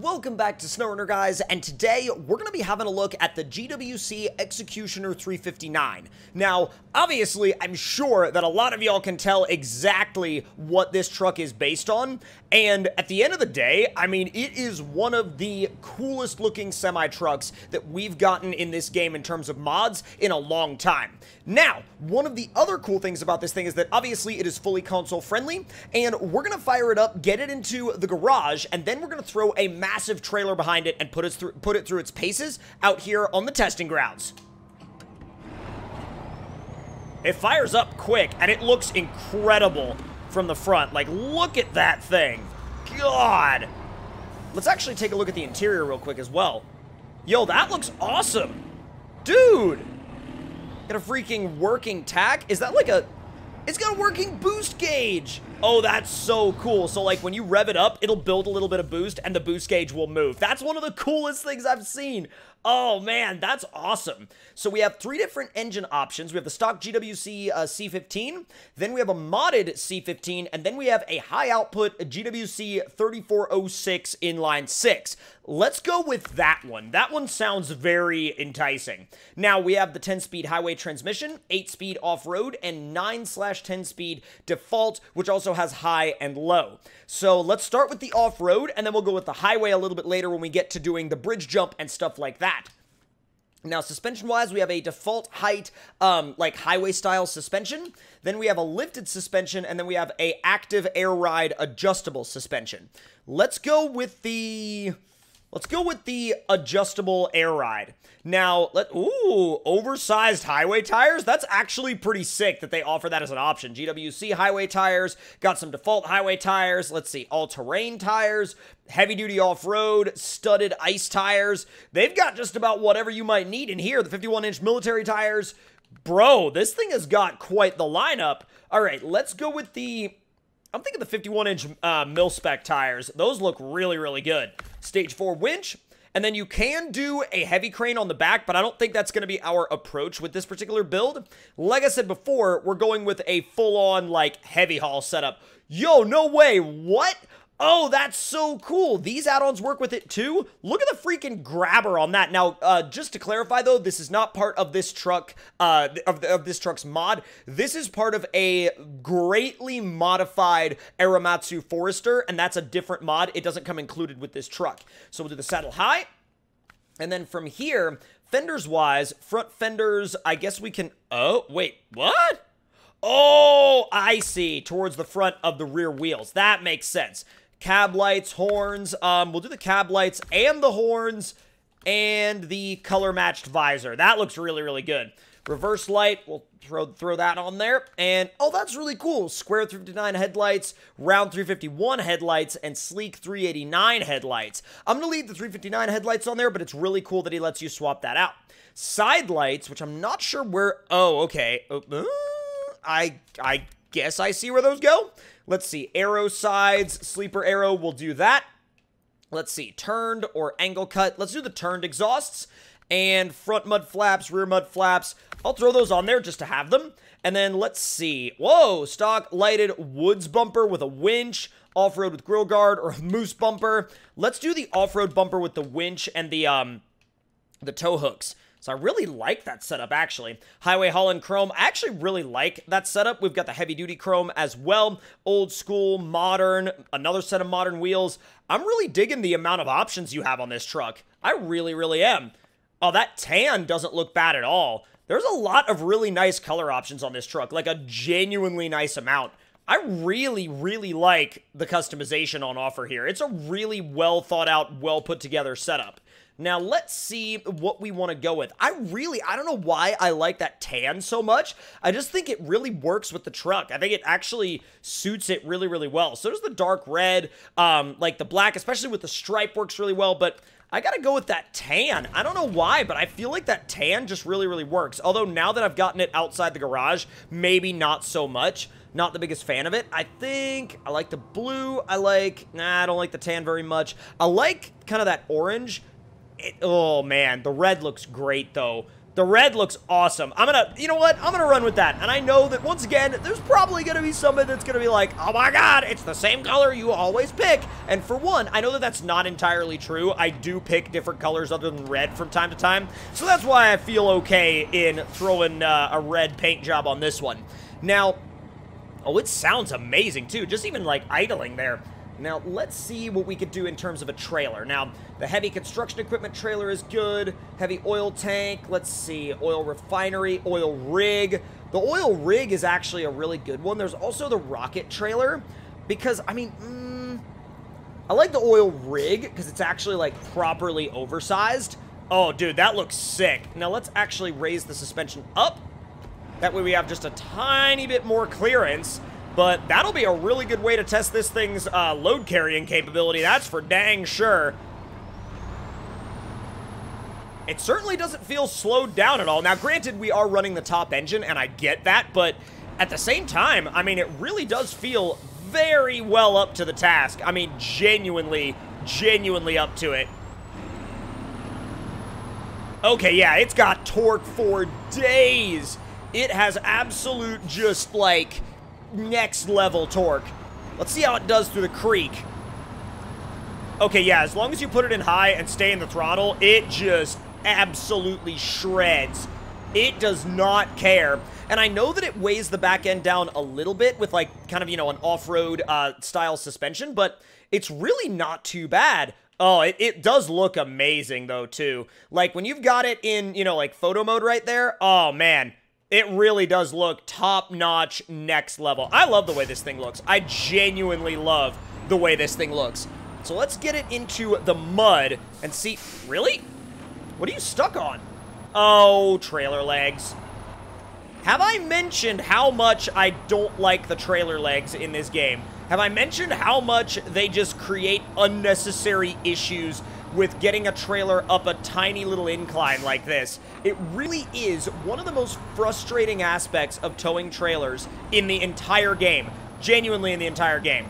Welcome back to SnowRunner, guys, and today we're going to be having a look at the GWC Executioner 359. Now, obviously, I'm sure that a lot of y'all can tell exactly what this truck is based on, and at the end of the day, I mean, it is one of the coolest looking semi-trucks that we've gotten in this game in terms of mods in a long time. Now, one of the other cool things about this thing is that obviously it is fully console friendly, and we're going to fire it up, get it into the garage, and then we're going to throw a massive trailer behind it and put it through its paces out here on the testing grounds. It fires up quick, and it looks incredible from the front. Like, look at that thing. God. Let's actually take a look at the interior real quick as well. Yo, that looks awesome. Dude. Got a freaking working tack. Is that like a... It's got a working boost gauge. Oh, that's so cool. So, like, when you rev it up, it'll build a little bit of boost, and the boost gauge will move. That's one of the coolest things I've seen. Oh, man, that's awesome. So, we have three different engine options. We have the stock GWC C15, then we have a modded C15, and then we have a high-output GWC 3406 inline 6. Let's go with that one. That one sounds very enticing. Now, we have the 10-speed highway transmission, 8-speed off-road, and 9/10-speed default, which also has high and low. So let's start with the off-road, and then we'll go with the highway a little bit later when we get to doing the bridge jump and stuff like that. Now, suspension-wise, we have a default height, like highway-style suspension. Then we have a lifted suspension, and then we have a active air ride adjustable suspension. Let's go with the adjustable air ride. Now, ooh, oversized highway tires? That's actually pretty sick that they offer that as an option. GWC highway tires, got some default highway tires. Let's see, all-terrain tires, heavy-duty off-road, studded ice tires. They've got just about whatever you might need in here. The 51-inch military tires. Bro, this thing has got quite the lineup. All right, let's go with the... I'm thinking the 51-inch mil-spec tires. Those look really, really good. Stage 4 winch. And then you can do a heavy crane on the back, but I don't think that's going to be our approach with this particular build. Like I said before, we're going with a full-on, like, heavy haul setup. Yo, no way. What? Oh, that's so cool. These add-ons work with it too. Look at the freaking grabber on that. Now, just to clarify though, this is not part of this truck, of this truck's mod. This is part of a greatly modified Aramatsu Forester, and that's a different mod. It doesn't come included with this truck. So we'll do the saddle high. And then from here, fenders-wise, front fenders, I guess we can... Oh, wait, what? Oh, I see. Towards the front of the rear wheels. That makes sense. Cab lights, horns. We'll do the cab lights and the horns and the color-matched visor. That looks really, really good. Reverse light, we'll throw that on there. And, oh, that's really cool. Square 359 headlights, round 351 headlights, and sleek 389 headlights. I'm going to leave the 359 headlights on there, but it's really cool that he lets you swap that out. Side lights, which I'm not sure where... Oh, okay. I guess I see where those go. Let's see. Arrow sides, sleeper arrow, we'll do that. Let's see. Turned or angle cut. Let's do the turned exhausts. And front mud flaps, rear mud flaps. I'll throw those on there just to have them. And then let's see. Whoa, stock lighted woods bumper with a winch. Off-road with grill guard or moose bumper. Let's do the off-road bumper with the winch and the tow hooks. So I really like that setup, actually. Highway Holland Chrome. I actually really like that setup. We've got the heavy-duty chrome as well. Old school, modern, another set of modern wheels. I'm really digging the amount of options you have on this truck. I really, really am. Oh, that tan doesn't look bad at all. There's a lot of really nice color options on this truck, like a genuinely nice amount. I really, really like the customization on offer here. It's a really well thought out, well put together setup. Now, let's see what we want to go with. I don't know why I like that tan so much. I just think it really works with the truck. I think it actually suits it really, really well. So does the dark red, like the black, especially with the stripe works really well, but I gotta go with that tan. I don't know why, but I feel like that tan just really, really works. Although now that I've gotten it outside the garage, maybe not so much. Not the biggest fan of it. I think I like the blue. I don't like the tan very much. I like kind of that orange. Oh, man, the red looks great, though. The red looks awesome. You know what? I'm gonna run with that. And I know that, once again, there's probably gonna be somebody that's gonna be like, oh my god, it's the same color you always pick. And for one, I know that that's not entirely true. I do pick different colors other than red from time to time. So that's why I feel okay in throwing a red paint job on this one. Now, oh, it sounds amazing too, just even like idling there. Now, let's see what we could do in terms of a trailer. Now, the heavy construction equipment trailer is good. Heavy oil tank. Let's see. Oil refinery. Oil rig. The oil rig is actually a really good one. There's also the rocket trailer. Because, I mean, I like the oil rig because it's actually, like, properly oversized. Oh, dude, that looks sick. Now, let's actually raise the suspension up. That way we have just a tiny bit more clearance. But that'll be a really good way to test this thing's load carrying capability, that's for dang sure. It certainly doesn't feel slowed down at all. Now, granted, we are running the top engine, and I get that, but at the same time, I mean, it really does feel very well up to the task. I mean, genuinely up to it. Okay, yeah, it's got torque for days. It has absolute just, like, next level torque. Let's see how it does through the creek. Okay, yeah, as long as you put it in high and stay in the throttle, it just absolutely shreds. It does not care. And I know that it weighs the back end down a little bit with, like, kind of, you know, an off-road style suspension, but it's really not too bad. Oh, it does look amazing, though, too. Like, when you've got it in, you know, like, photo mode right there, oh, man. It really does look top-notch, next level. I love the way this thing looks. I genuinely love the way this thing looks. So let's get it into the mud and see... Really? What are you stuck on? Oh, trailer legs. Have I mentioned how much I don't like the trailer legs in this game? Have I mentioned how much they just create unnecessary issues with getting a trailer up a tiny little incline like this? It really is one of the most frustrating aspects of towing trailers in the entire game. Genuinely in the entire game.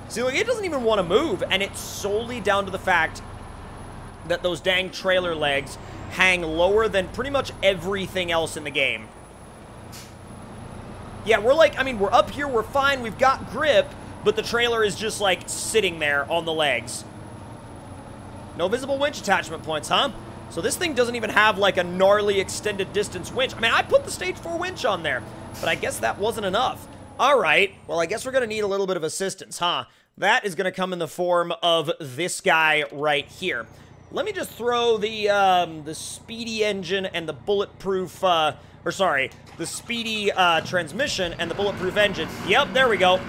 See, like, it doesn't even want to move, and it's solely down to the fact that those dang trailer legs hang lower than pretty much everything else in the game. Yeah, we're like, I mean, we're up here, we're fine, we've got grip, but the trailer is just, like, sitting there on the legs. No visible winch attachment points, huh? So this thing doesn't even have, like, a gnarly extended distance winch. I mean, I put the Stage 4 winch on there, but I guess that wasn't enough. All right, well, I guess we're going to need a little bit of assistance, huh? That is going to come in the form of this guy right here. Let me just throw the speedy engine and the bulletproof, the speedy transmission and the bulletproof engine. Yep, there we go.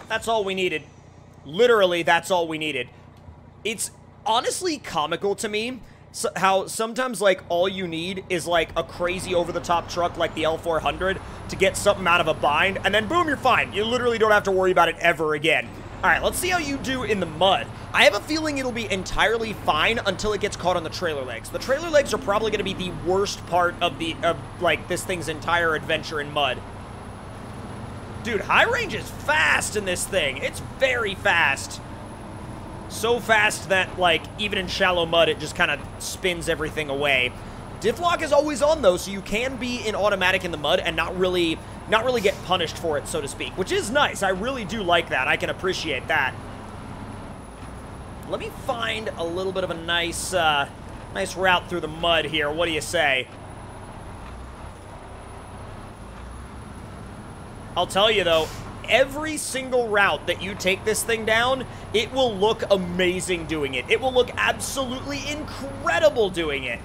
That's all we needed. Literally, that's all we needed. It's honestly comical to me how sometimes, like, all you need is, like, a crazy over-the-top truck like the L400 to get something out of a bind, and then boom, you're fine. You literally don't have to worry about it ever again. All right, let's see how you do in the mud. I have a feeling it'll be entirely fine until it gets caught on the trailer legs. The trailer legs are probably going to be the worst part of like, this thing's entire adventure in mud. Dude, high range is fast in this thing. It's very fast. So fast that, like, even in shallow mud, it just kind of spins everything away. Diff lock is always on, though, so you can be in automatic in the mud and not really get punished for it, so to speak, which is nice. I really do like that. I can appreciate that. Let me find a little bit of a nice route through the mud here. What do you say? I'll tell you, though, every single route that you take this thing down, it will look amazing doing it. It will look absolutely incredible doing it.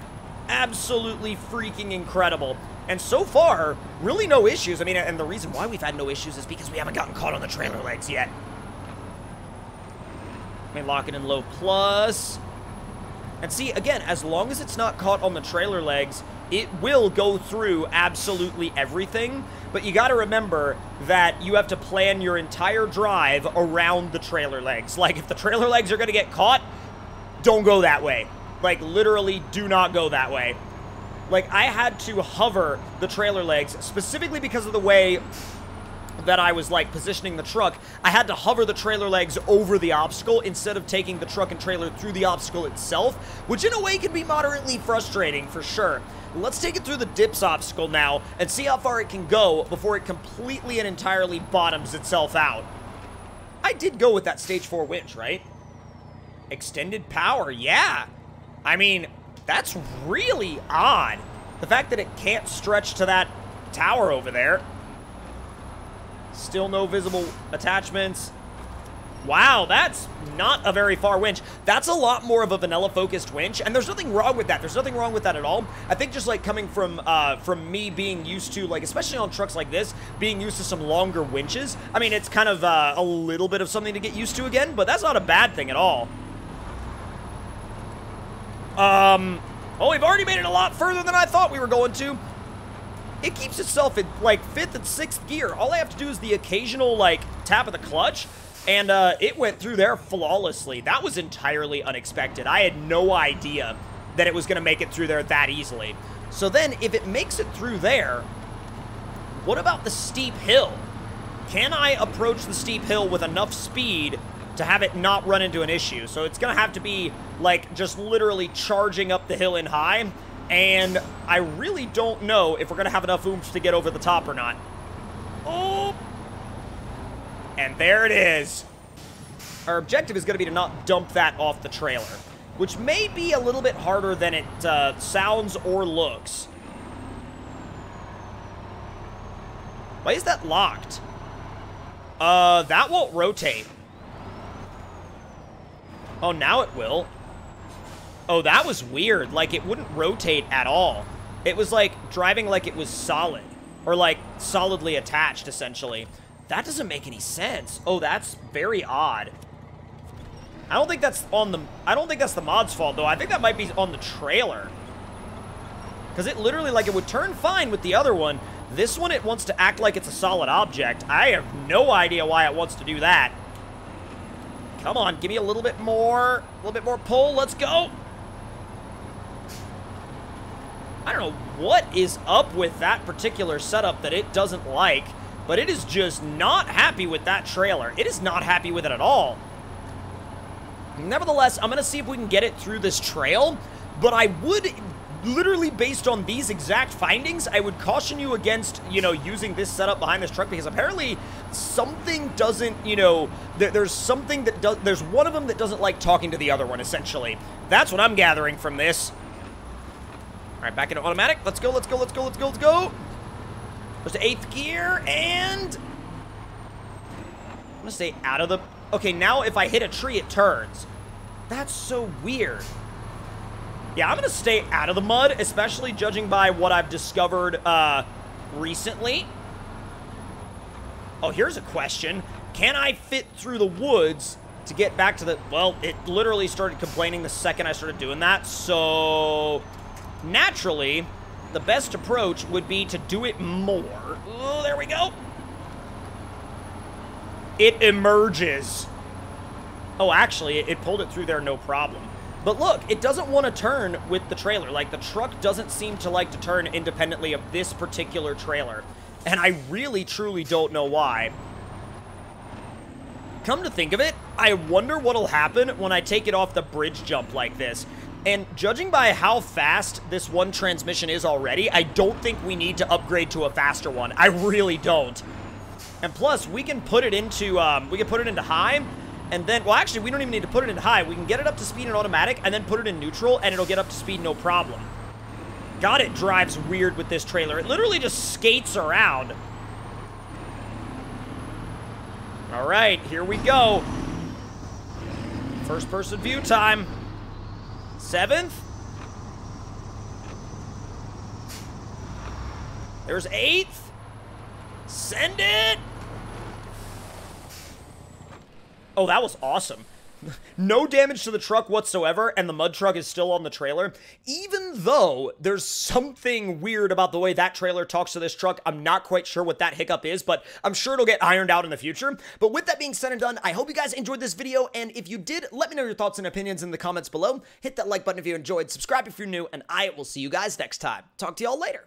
Absolutely freaking incredible. And so far, really no issues. I mean, and the reason why we've had no issues is because we haven't gotten caught on the trailer legs yet. I mean, lock it in low plus. And see, again, as long as it's not caught on the trailer legs, it will go through absolutely everything. But you got to remember that you have to plan your entire drive around the trailer legs. Like, if the trailer legs are going to get caught, don't go that way. Like, literally, do not go that way. Like, I had to hover the trailer legs specifically because of the way that I was, like, positioning the truck, I had to hover the trailer legs over the obstacle instead of taking the truck and trailer through the obstacle itself, which in a way can be moderately frustrating, for sure. Let's take it through the dips obstacle now and see how far it can go before it completely and entirely bottoms itself out. I did go with that stage 4 winch, right? Extended power, yeah. I mean, that's really odd. The fact that it can't stretch to that tower over there. Still no visible attachments. Wow, that's not a very far winch. That's a lot more of a vanilla-focused winch, and there's nothing wrong with that. There's nothing wrong with that at all. I think just, like, coming from me being used to, like, especially on trucks like this, being used to some longer winches, I mean, it's kind of a little bit of something to get used to again, but that's not a bad thing at all. Oh, we've already made it a lot further than I thought we were going to. It keeps itself in, like, 5th and 6th gear. All I have to do is the occasional, like, tap of the clutch, and it went through there flawlessly. That was entirely unexpected. I had no idea that it was going to make it through there that easily. So then, if it makes it through there, what about the steep hill? Can I approach the steep hill with enough speed to have it not run into an issue? So it's going to have to be, like, just literally charging up the hill in high. And I really don't know if we're going to have enough oomph to get over the top or not. Oh! And there it is. Our objective is going to be to not dump that off the trailer, which may be a little bit harder than it sounds or looks. Why is that locked? That won't rotate. Oh, now it will. Oh, that was weird. Like, it wouldn't rotate at all. It was, like, driving like it was solid. Or, like, solidly attached, essentially. That doesn't make any sense. Oh, that's very odd. I don't think that's the mod's fault, though. I think that might be on the trailer. Because it literally, like, it would turn fine with the other one. This one, it wants to act like it's a solid object. I have no idea why it wants to do that. Come on, give me a little bit more pull. Let's go. I don't know what is up with that particular setup that it doesn't like, but it is just not happy with that trailer. It is not happy with it at all. Nevertheless, I'm going to see if we can get it through this trail, but I would, literally based on these exact findings, I would caution you against, you know, using this setup behind this truck, because apparently something doesn't, you know, there's something that does, there's one of them that doesn't like talking to the other one, essentially. That's what I'm gathering from this. All right, back into automatic. Let's go, let's go, let's go, let's go, let's go. There's the 8th gear, and I'm going to stay out of the... Okay, now if I hit a tree, it turns. That's so weird. Yeah, I'm going to stay out of the mud, especially judging by what I've discovered recently. Oh, here's a question. Can I fit through the woods to get back to the... Well, it literally started complaining the second I started doing that, so... Naturally, the best approach would be to do it more. Oh, there we go. It emerges. Oh, actually, it pulled it through there no problem. But look, it doesn't want to turn with the trailer. Like, the truck doesn't seem to like to turn independently of this particular trailer. And I really, truly don't know why. Come to think of it, I wonder what'll happen when I take it off the bridge jump like this. And judging by how fast this one transmission is already, I don't think we need to upgrade to a faster one. I really don't. And plus, we can put it into high, and then, well, actually, we don't even need to put it in high. We can get it up to speed in automatic, and then put it in neutral, and it'll get up to speed no problem. God, it drives weird with this trailer. It literally just skates around. All right, here we go. First person view time. 7th. There's 8th. Send it. Oh, that was awesome. No damage to the truck whatsoever, and the mud truck is still on the trailer. Even though there's something weird about the way that trailer talks to this truck, I'm not quite sure what that hiccup is, but I'm sure it'll get ironed out in the future. But with that being said and done, I hope you guys enjoyed this video, and if you did, let me know your thoughts and opinions in the comments below. Hit that like button if you enjoyed, subscribe if you're new, and I will see you guys next time. Talk to y'all later.